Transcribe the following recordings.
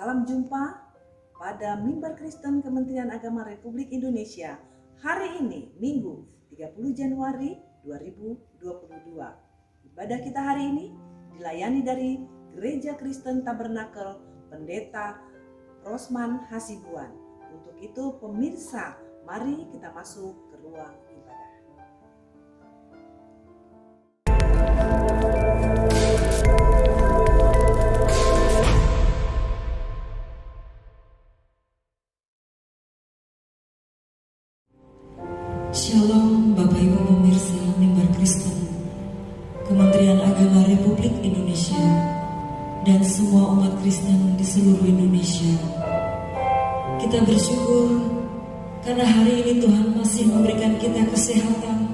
Salam jumpa pada Mimbar Kristen Kementerian Agama Republik Indonesia. Hari ini, Minggu 30 Januari 2022. Ibadah kita hari ini dilayani dari Gereja Kristen Tabernakel Pendeta Rosman Hasibuan. Untuk itu pemirsa, mari kita masuk ke ruang ibadah. Shalom Bapak Ibu pemirsa Mimbar Kristen Kementerian Agama Republik Indonesia dan semua umat Kristen di seluruh Indonesia. Kita bersyukur karena hari ini Tuhan masih memberikan kita kesehatan,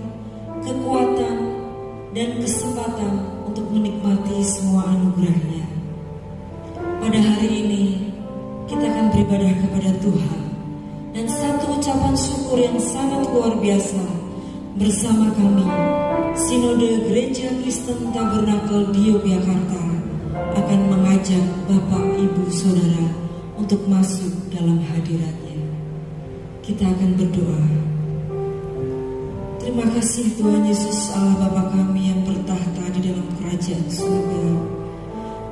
kekuatan, dan kesempatan untuk menikmati semua anugerah-Nya. Pada hari ini kita akan beribadah kepada Tuhan. Dan satu ucapan syukur yang sangat luar biasa bersama kami, Sinode Gereja Kristen Tabernakel di Yogyakarta akan mengajak Bapak, Ibu, Saudara untuk masuk dalam hadirat-Nya. Kita akan berdoa. Terima kasih Tuhan Yesus Allah Bapa kami yang bertahta di dalam kerajaan surga.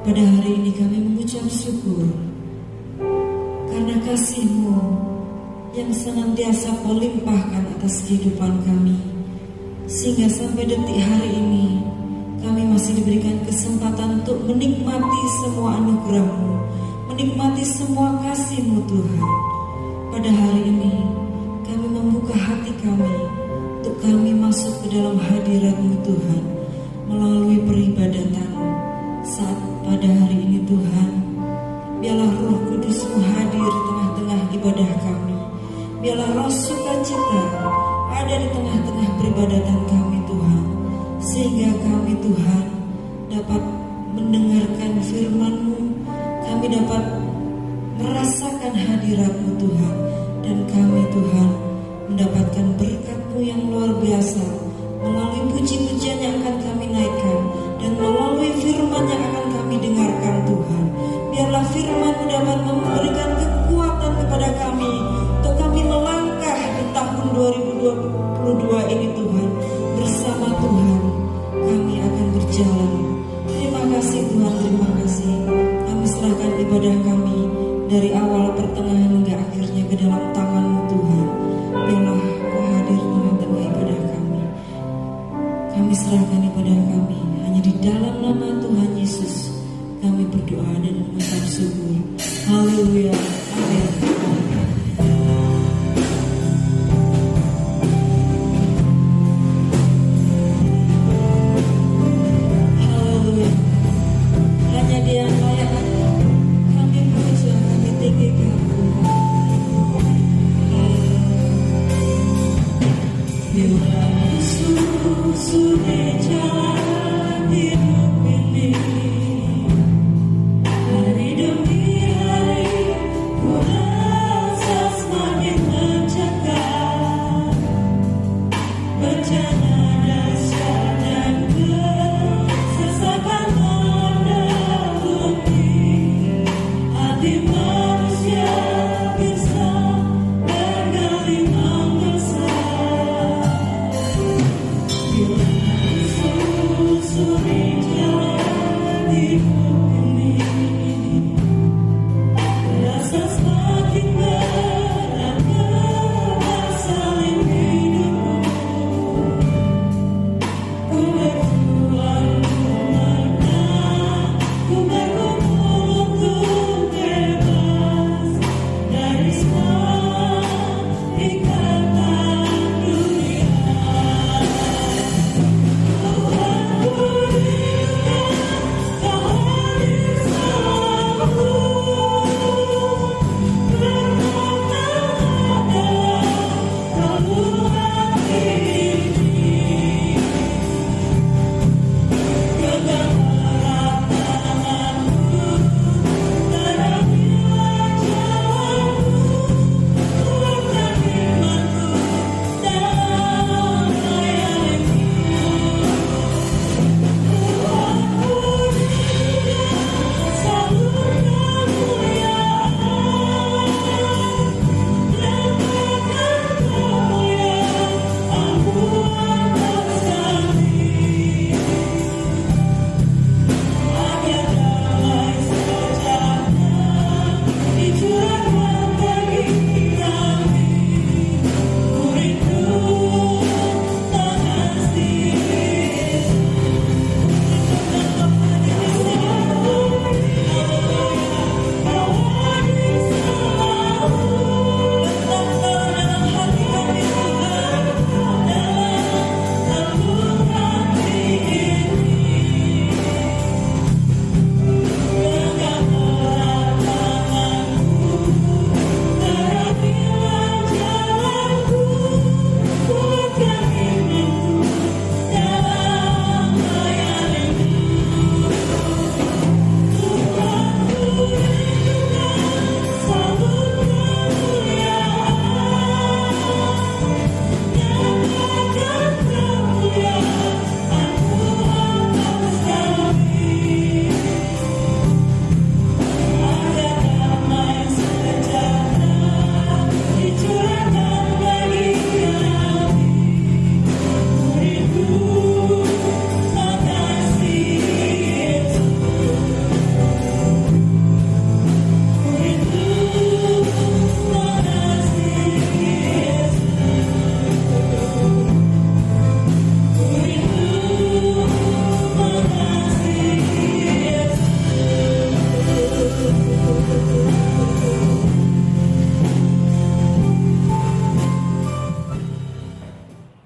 Pada hari ini kami mengucap syukur karena kasih-Mu yang senantiasa Kau limpahkan atas kehidupan kami, sehingga sampai detik hari ini kami masih diberikan kesempatan untuk menikmati semua anugerah-Mu, menikmati semua kasih-Mu Tuhan. Pada hari ini kami membuka hati kami untuk kami masuk ke dalam hadirat-Mu Tuhan melalui peribadatan. Saat pada hari ini Tuhan, biarlah Roh Kudus-Mu hadir di tengah-tengah ibadah kami. Biarlah roh sukacita ada di tengah-tengah peribadatan kami Tuhan, sehingga kami Tuhan dapat mendengarkan firman-Mu, kami dapat merasakan hadirat-Mu Tuhan, dan kami Tuhan mendapatkan berkat-Mu yang luar biasa melalui puji-pujian yang akan kami naikkan dan melalui firman yang akan kami dengarkan Tuhan. Biarlah firman-Mu dapat memberikan kekuatan kepada kami untuk kami melangkah di tahun 2022 ini Tuhan. Bersama Tuhan kami akan berjalan. Terima kasih Tuhan, terima kasih. Kami serahkan ibadah kami dari awal, pertengahan hingga akhirnya ke dalam tangan-Mu Tuhan. Biarlah Kau hadir di tengah-tengah ibadah kami. Kami serahkan ibadah kami hanya di dalam nama Tuhan Yesus. Kami berdoa dan mengucap syukur. Haleluya. Amin. Haleluya. Hanya Dia yang layak. Kami puja, kami tinggikan. Bila sudah jalan hidup ini, hari demi hari ku rasa semakin mencekam. Bencana dahsyat dan kesesakan menakuti hati manusia bisa bergelimang besar. Bila susuri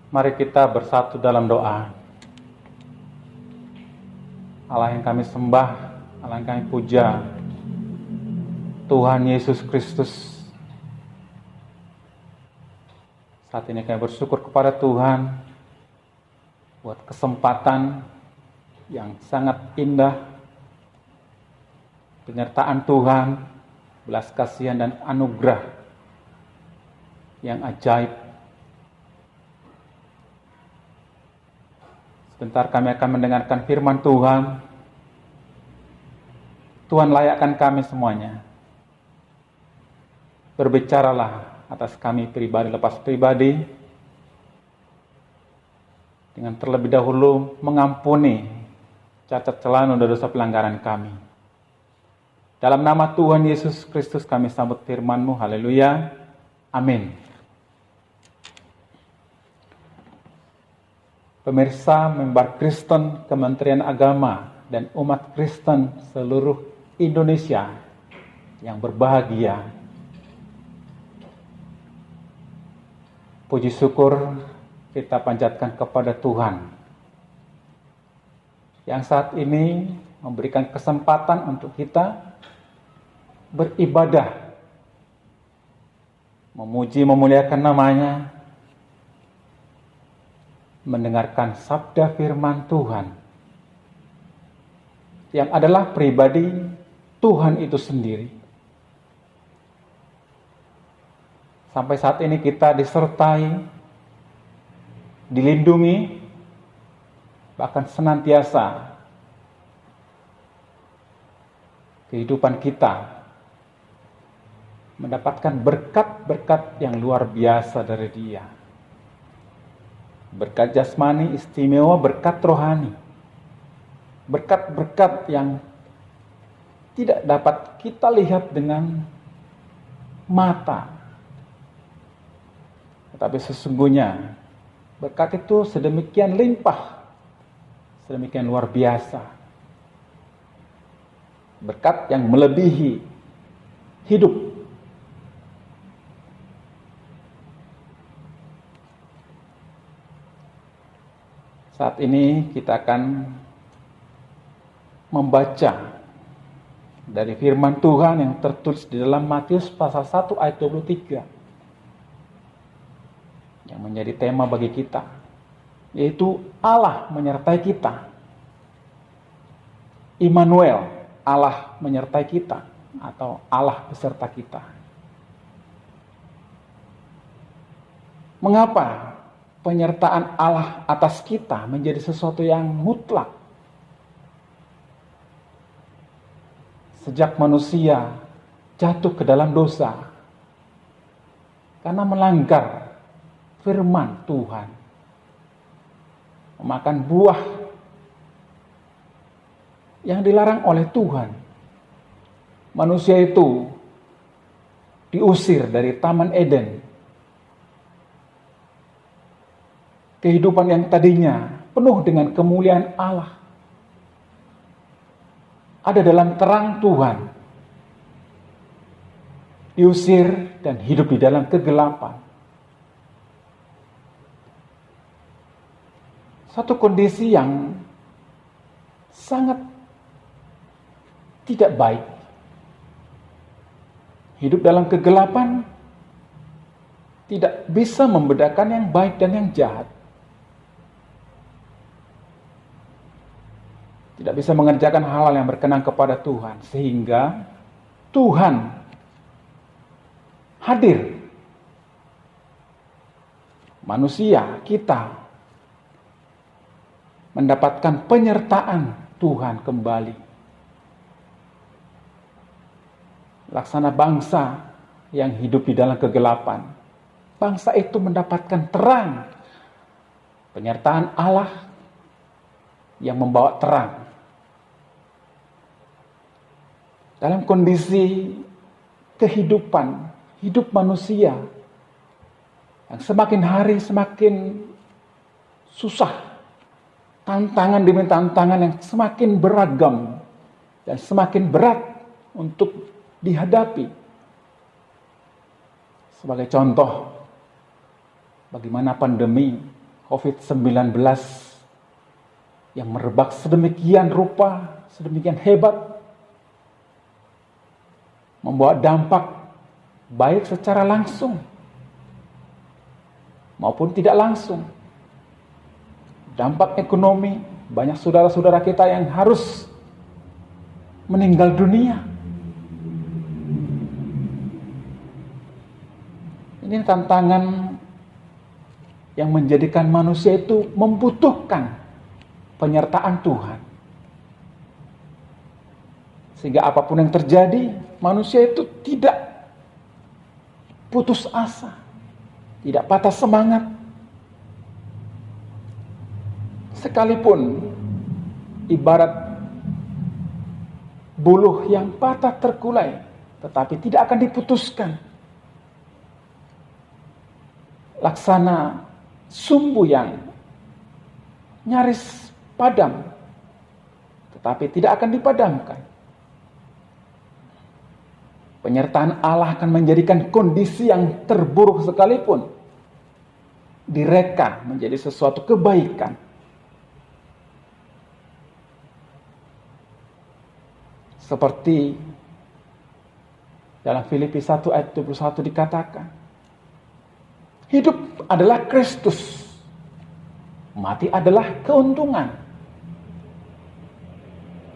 Mari kita bersatu dalam doa. Allah yang kami sembah, Allah yang kami puja, Tuhan Yesus Kristus. Saat ini kami bersyukur kepada Tuhan buat kesempatan yang sangat indah, penyertaan Tuhan, belas kasihan dan anugerah yang ajaib. Sebentar kami akan mendengarkan firman Tuhan. Tuhan layakkan kami semuanya. Berbicaralah atas kami pribadi lepas pribadi, dengan terlebih dahulu mengampuni cacat celah dan dosa pelanggaran kami. Dalam nama Tuhan Yesus Kristus kami sambut firman-Mu. Haleluya. Amin. Pemirsa Mimbar Kristen Kementerian Agama dan umat Kristen seluruh Indonesia yang berbahagia. Puji syukur kita panjatkan kepada Tuhan yang saat ini memberikan kesempatan untuk kita beribadah, memuji memuliakan namanya, mendengarkan sabda firman Tuhan yang adalah pribadi Tuhan itu sendiri. Sampai saat ini kita disertai, dilindungi, bahkan senantiasa kehidupan kita mendapatkan berkat-berkat yang luar biasa dari Dia. Berkat jasmani istimewa, berkat rohani, berkat-berkat yang tidak dapat kita lihat dengan mata, tetapi sesungguhnya berkat itu sedemikian limpah, sedemikian luar biasa. Berkat yang melebihi hidup. Saat ini kita akan membaca dari firman Tuhan yang tertulis di dalam Matius pasal 1 ayat 23 yang menjadi tema bagi kita, yaitu Allah menyertai kita. Immanuel, Allah menyertai kita atau Allah beserta kita. Mengapa penyertaan Allah atas kita menjadi sesuatu yang mutlak? Sejak manusia jatuh ke dalam dosa karena melanggar firman Tuhan, memakan buah yang dilarang oleh Tuhan, manusia itu diusir dari Taman Eden. Kehidupan yang tadinya penuh dengan kemuliaan Allah ada dalam terang Tuhan, diusir dan hidup di dalam kegelapan. Satu kondisi yang sangat tidak baik. Hidup dalam kegelapan tidak bisa membedakan yang baik dan yang jahat. Tidak bisa mengerjakan hal-hal yang berkenan kepada Tuhan, sehingga Tuhan hadir. Manusia, kita mendapatkan penyertaan Tuhan kembali. Laksana bangsa yang hidup di dalam kegelapan, bangsa itu mendapatkan terang, penyertaan Allah yang membawa terang. Dalam kondisi kehidupan, hidup manusia yang semakin hari semakin susah, tantangan demi tantangan yang semakin beragam dan semakin berat untuk dihadapi. Sebagai contoh, bagaimana pandemi COVID-19 yang merebak sedemikian rupa, sedemikian hebat, membawa dampak baik secara langsung maupun tidak langsung. Dampak ekonomi, banyak saudara-saudara kita yang harus meninggal dunia. Ini tantangan yang menjadikan manusia itu membutuhkan penyertaan Tuhan. Sehingga apapun yang terjadi, manusia itu tidak putus asa, tidak patah semangat. Sekalipun ibarat buluh yang patah terkulai, tetapi tidak akan diputuskan. Laksana sumbu yang nyaris padam, tetapi tidak akan dipadamkan. Penyertaan Allah akan menjadikan kondisi yang terburuk sekalipun direka menjadi sesuatu kebaikan. Seperti dalam Filipi 1 ayat 21 dikatakan, hidup adalah Kristus, mati adalah keuntungan.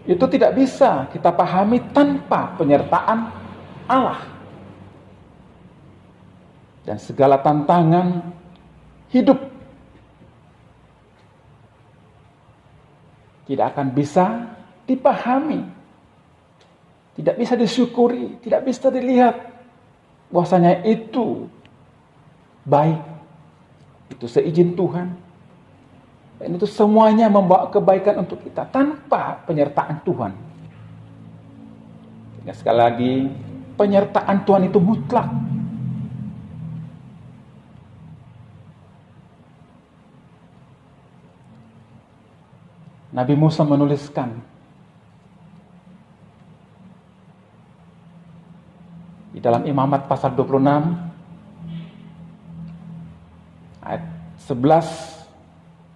Itu tidak bisa kita pahami tanpa penyertaan Allah. Dan segala tantangan hidup tidak akan bisa dipahami, tidak bisa disyukuri, tidak bisa dilihat bahwasanya itu baik, itu seizin Tuhan. Dan itu semuanya membawa kebaikan untuk kita tanpa penyertaan Tuhan. Dan sekali lagi, penyertaan Tuhan itu mutlak. Nabi Musa menuliskan di dalam Imamat pasal 26 ayat 11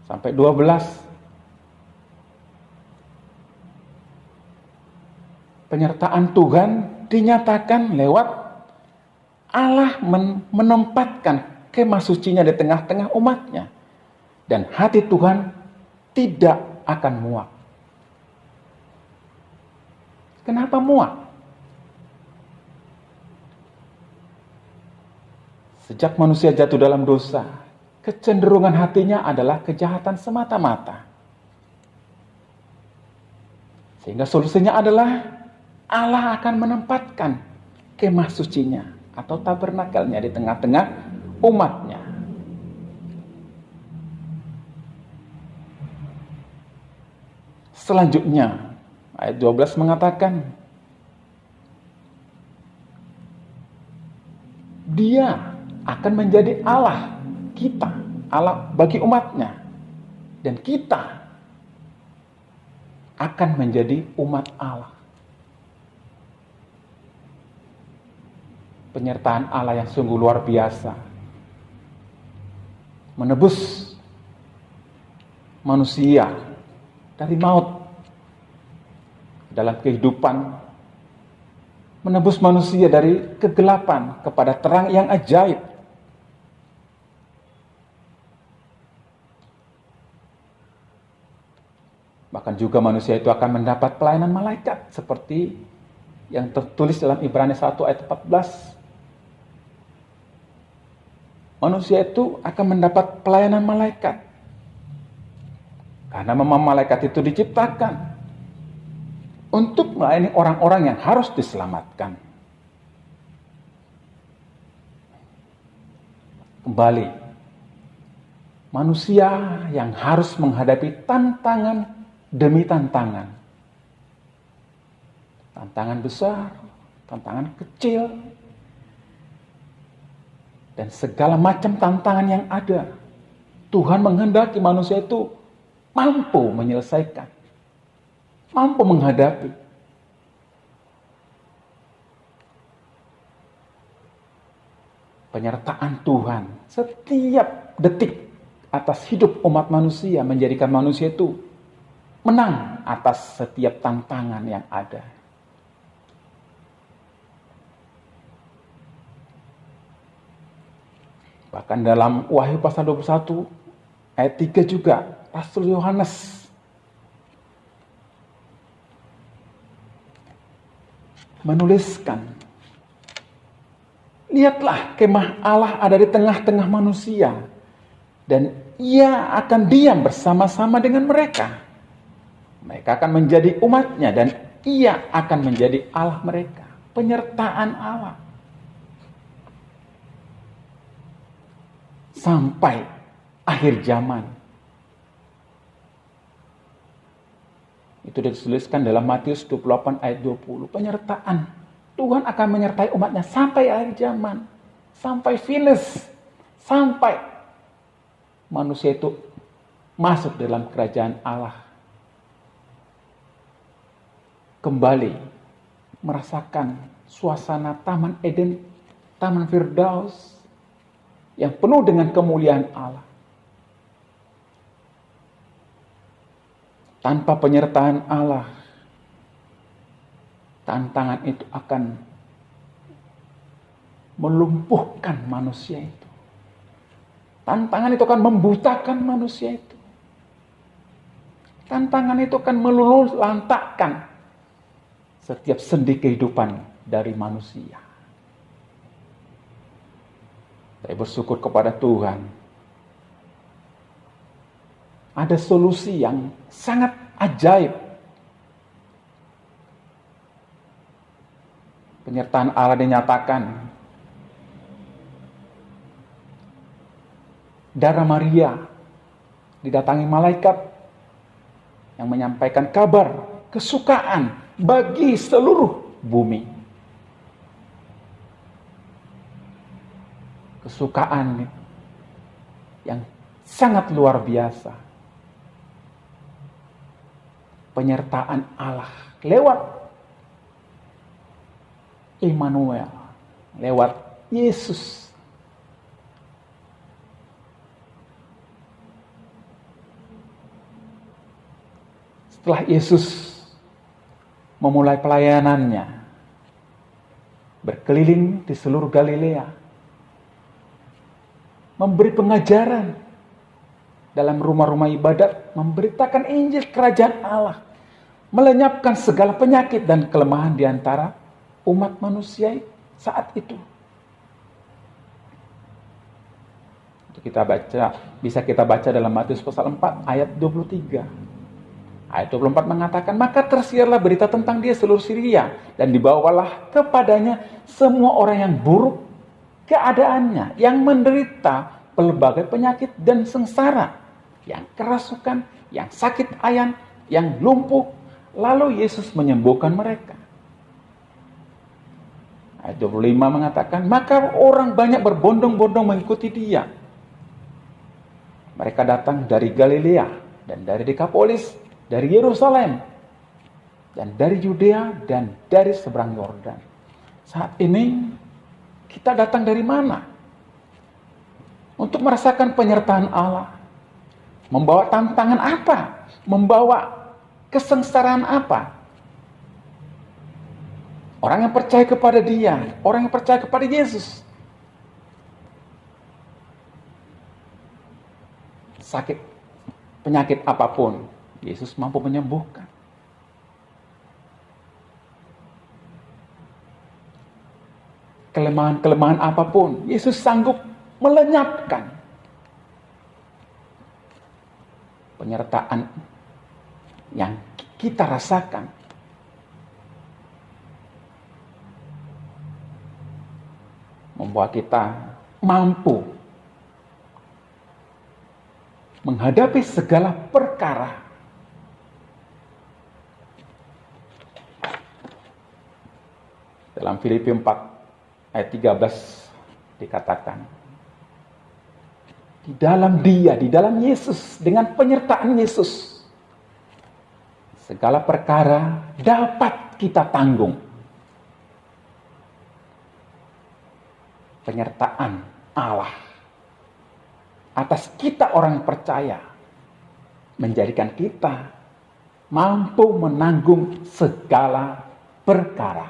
sampai 12, penyertaan Tuhan dinyatakan lewat Allah menempatkan kemah sucinya di tengah-tengah umatnya, dan hati Tuhan tidak akan muak. Kenapa muak? Sejak manusia jatuh dalam dosa, kecenderungan hatinya adalah kejahatan semata-mata. Sehingga solusinya adalah Allah akan menempatkan kemah sucinya atau tabernakelnya di tengah-tengah umatnya. Selanjutnya, ayat 12 mengatakan, Dia akan menjadi Allah kita, Allah bagi umatnya, dan kita akan menjadi umat Allah. Penyertaan Allah yang sungguh luar biasa, menebus manusia dari maut dalam kehidupan, menebus manusia dari kegelapan kepada terang yang ajaib. Bahkan juga manusia itu akan mendapat pelayanan malaikat seperti yang tertulis dalam Ibrani 1 ayat 14. Manusia itu akan mendapat pelayanan malaikat. Karena memang malaikat itu diciptakan untuk melayani orang-orang yang harus diselamatkan. Kembali, manusia yang harus menghadapi tantangan demi tantangan. Tantangan besar, tantangan kecil, dan segala macam tantangan yang ada. Tuhan menghendaki manusia itu mampu menyelesaikan, mampu menghadapi. Penyertaan Tuhan setiap detik atas hidup umat manusia, menjadikan manusia itu menang atas setiap tantangan yang ada. Bahkan dalam Wahyu pasal 21 ayat 3 juga Rasul Yohanes menuliskan, lihatlah kemah Allah ada di tengah-tengah manusia dan ia akan diam bersama-sama dengan mereka. Mereka akan menjadi umatnya dan ia akan menjadi Allah mereka. Penyertaan Allah. Sampai akhir zaman. Itu dituliskan dalam Matius 28 ayat 20. Penyertaan. Tuhan akan menyertai umatnya sampai akhir zaman. Sampai finish. Sampai manusia itu masuk dalam kerajaan Allah. Kembali merasakan suasana Taman Eden, Taman Firdaus yang penuh dengan kemuliaan Allah. Tanpa penyertaan Allah, tantangan itu akan melumpuhkan manusia itu. Tantangan itu akan membutakan manusia itu. Tantangan itu akan meluluhlantakkan setiap sendi kehidupan dari manusia. Saya bersyukur kepada Tuhan. Ada solusi yang sangat ajaib. Penyertaan Allah dinyatakan. Darah Maria didatangi malaikat yang menyampaikan kabar kesukaan bagi seluruh bumi. Kesukaan yang sangat luar biasa. Penyertaan Allah lewat Immanuel, lewat Yesus. Setelah Yesus memulai pelayanannya, berkeliling di seluruh Galilea, memberi pengajaran dalam rumah-rumah ibadat, memberitakan Injil kerajaan Allah, melenyapkan segala penyakit dan kelemahan di antara umat manusia saat itu. Itu kita baca, bisa kita baca dalam Matius pasal 4 ayat 23. Ayat 24 mengatakan, maka tersiarlah berita tentang dia seluruh Syria dan dibawalah kepadanya semua orang yang buruk keadaannya, yang menderita pelbagai penyakit dan sengsara, yang kerasukan, yang sakit ayan, yang lumpuh, lalu Yesus menyembuhkan mereka. Ayat 25 mengatakan, maka orang banyak berbondong-bondong mengikuti dia. Mereka datang dari Galilea dan dari Dekapolis, dari Yerusalem, dan dari Yudea dan dari seberang Yordan. Saat ini kita datang dari mana? Untuk merasakan penyertaan Allah. Membawa tantangan apa? Membawa kesengsaraan apa? Orang yang percaya kepada Dia, orang yang percaya kepada Yesus. Sakit, penyakit apapun, Yesus mampu menyembuhkan. Kelemahan-kelemahan apapun, Yesus sanggup melenyapkan. Penyertaan yang kita rasakan membuat kita mampu menghadapi segala perkara. Dalam Filipi 4 ayat 13 dikatakan, di dalam Dia, di dalam Yesus, dengan penyertaan Yesus, segala perkara dapat kita tanggung. Penyertaan Allah atas kita orang yang percaya, menjadikan kita mampu menanggung segala perkara.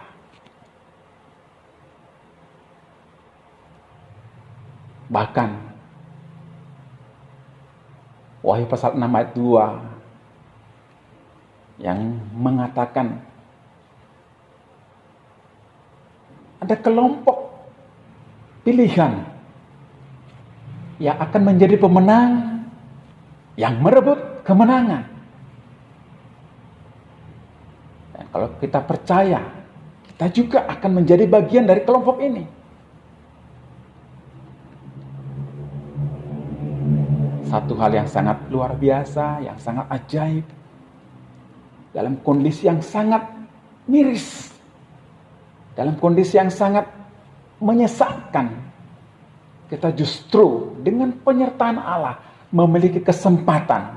Bahkan Wahyu pasal 6 ayat 2 yang mengatakan ada kelompok pilihan yang akan menjadi pemenang, yang merebut kemenangan. Dan kalau kita percaya, kita juga akan menjadi bagian dari kelompok ini. Satu hal yang sangat luar biasa, yang sangat ajaib, dalam kondisi yang sangat miris, dalam kondisi yang sangat menyesakkan, kita justru dengan penyertaan Allah memiliki kesempatan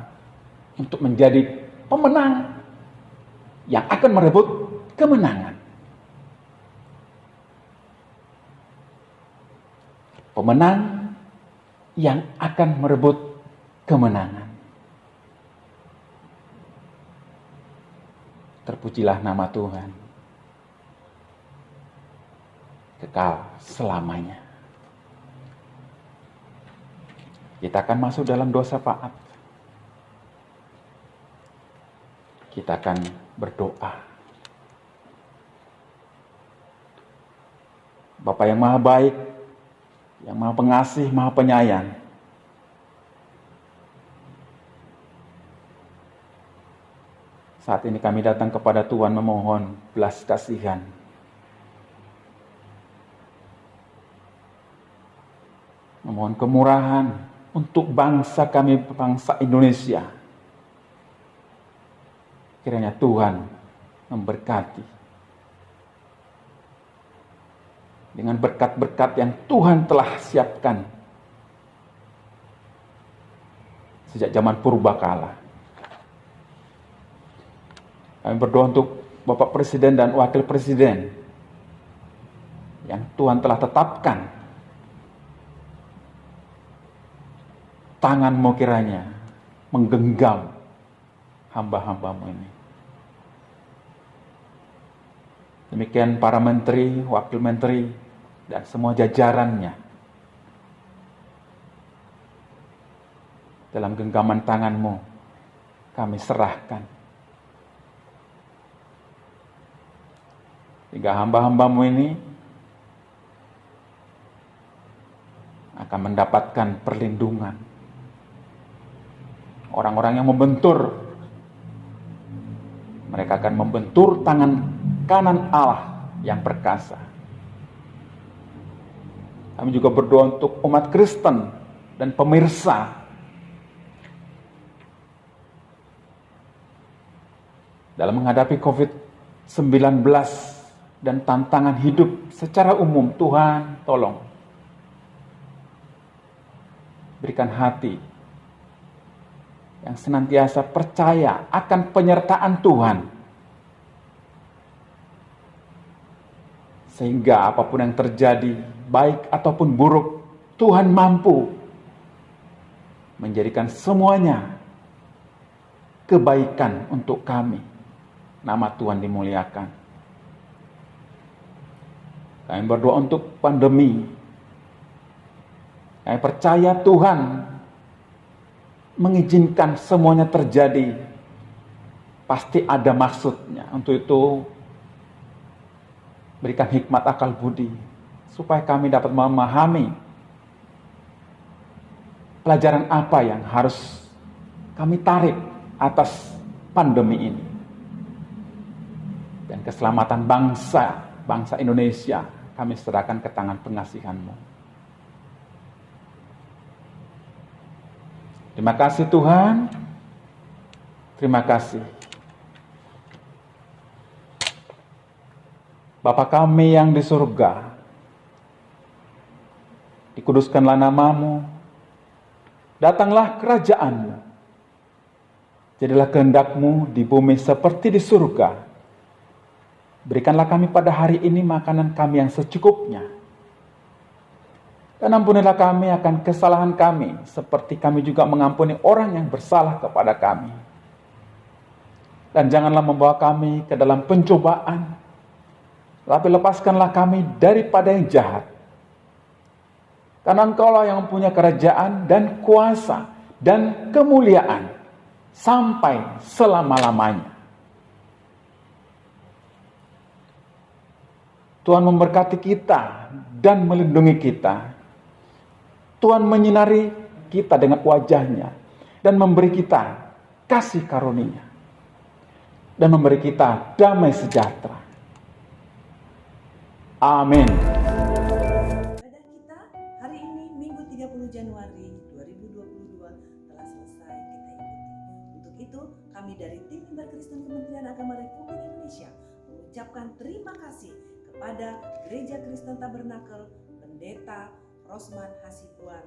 untuk menjadi pemenang yang akan merebut kemenangan. Pemenang yang akan merebut kemenangan. Terpujilah nama Tuhan, kekal selamanya. Kita akan masuk dalam dosa syafaat. Kita akan berdoa. Bapa yang maha baik, yang maha pengasih, maha penyayang, saat ini kami datang kepada Tuhan memohon belas kasihan. Memohon kemurahan untuk bangsa kami, bangsa Indonesia. Kiranya Tuhan memberkati. Dengan berkat-berkat yang Tuhan telah siapkan sejak zaman purbakala. Kami berdoa untuk Bapak Presiden dan Wakil Presiden yang Tuhan telah tetapkan. Tangan-Mu kiranya menggenggam hamba-hamba-Mu ini. Demikian para menteri, wakil menteri, dan semua jajarannya. Dalam genggaman tangan-Mu kami serahkan. Hingga hamba-hamba-Mu ini akan mendapatkan perlindungan. Orang-orang yang membentur, mereka akan membentur tangan kanan Allah yang perkasa. Kami juga berdoa untuk umat Kristen dan pemirsa dalam menghadapi COVID-19 dan tantangan hidup secara umum. Tuhan, tolong berikan hati yang senantiasa percaya akan penyertaan Tuhan, sehingga apapun yang terjadi, baik ataupun buruk, Tuhan mampu menjadikan semuanya kebaikan untuk kami. Nama Tuhan dimuliakan. Kami berdoa untuk pandemi. Kami percaya Tuhan mengizinkan semuanya terjadi. Pasti ada maksudnya. Untuk itu, berikan hikmat akal budi, supaya kami dapat memahami pelajaran apa yang harus kami tarik atas pandemi ini. Dan keselamatan bangsa Indonesia, kami serahkan ke tangan pengasihan-Mu. Terima kasih Tuhan. Terima kasih. Bapa kami yang di surga, dikuduskanlah nama-Mu, datanglah kerajaan-Mu, jadilah kehendak-Mu di bumi seperti di surga. Berikanlah kami pada hari ini makanan kami yang secukupnya. Dan ampunilah kami akan kesalahan kami, seperti kami juga mengampuni orang yang bersalah kepada kami. Dan janganlah membawa kami ke dalam pencobaan, tapi lepaskanlah kami daripada yang jahat. Karena Engkaulah yang punya kerajaan dan kuasa dan kemuliaan sampai selama-lamanya. Tuhan memberkati kita dan melindungi kita. Tuhan menyinari kita dengan wajah-Nya dan memberi kita kasih karunia dan memberi kita damai sejahtera. Amin. Ibadah kita hari ini Minggu 30 Januari 2022 telah selesai kita ikuti. Untuk itu kami dari tim Mimbar Kristen Kementerian Agama Republik Indonesia mengucapkan terima kasih kepada Gereja Kristen Tabernakel Pendeta Rosman Hasibuan,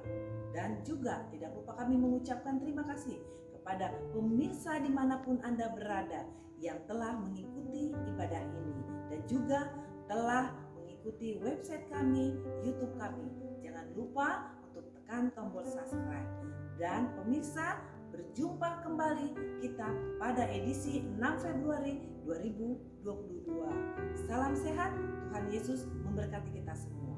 dan juga tidak lupa kami mengucapkan terima kasih kepada pemirsa dimanapun Anda berada yang telah mengikuti ibadah ini dan juga telah mengikuti website kami, YouTube kami. Jangan lupa untuk tekan tombol subscribe. Dan pemirsa, berjumpa kembali kita pada edisi 6 Februari 2022. Salam sehat, Tuhan Yesus memberkati kita semua.